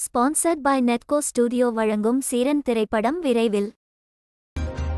Sponsored by நெட்கோ studio வழங்கும் சீரன் திரைப்படம் விரைவில்.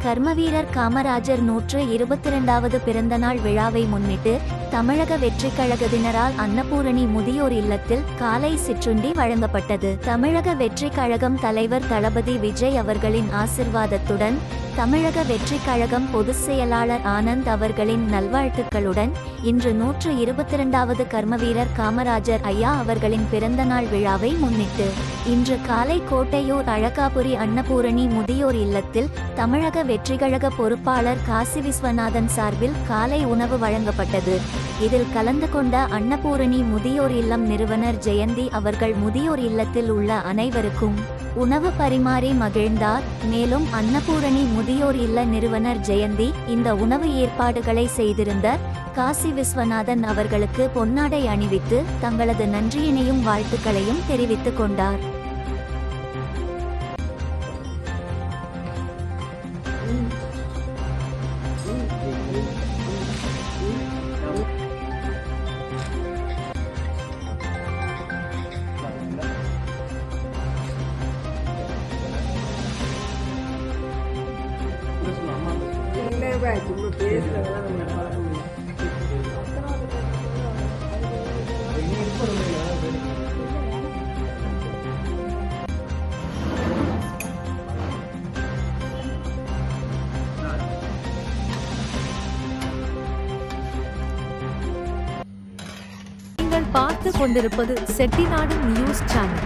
கர்மவீரர் காமராஜர் 122வது பிறந்தநாள் விழாவை முன்னிட்டு தமிழக வெற்றிக் கழகத்தினரால் அன்னபூரணி முதியோர் இல்லத்தில் காலை சிற்றுண்டி வழங்கப்பட்டது. தமிழக வெற்றிக் கழகம் தலைவர் தளபதி விஜய் அவர்களின் ஆசிர்வாதத்துடன் தமிழக வெற்றிக் கழகம் பொதுச் செயலாளர் ஆனந்த் அவர்களின் நல்வாழ்த்துக்களுடன் இன்று 122வது கர்மவீரர் காமராஜர் ஐயா அவர்களின் பிறந்தநாள் விழாவை முன்னிட்டு இன்று காலை கோட்டையூர் அழகாபுரி அன்னபூரணி முதியோர் இல்லத்தில் தமிழக வெற்றிக்கழக பொறுப்பாளர் காசி விஸ்வநாதன் சார்பில் காலை உணவு வழங்கப்பட்டது. இதில் கலந்து கொண்ட அன்னபூரணி முதியோர் இல்லம் நிறுவனர் ஜெயந்தி அவர்கள் முதியோர் இல்லத்தில் உள்ள அனைவருக்கும் உணவு பரிமாறி மகிழ்ந்தார். மேலும் அன்னபூரணி முதியோர் இல்ல நிறுவனர் ஜெயந்தி இந்த உணவு ஏற்பாடுகளை செய்திருந்த காசி விஸ்வநாதன் அவர்களுக்கு பொன்னாடை அணிவித்து தங்களது நன்றியினையும் வாழ்த்துக்களையும் தெரிவித்துக் கொண்டார். நீங்கள் பார்த்து கொண்டிருப்பது செட்டிநாடு நியூஸ் சேனல்.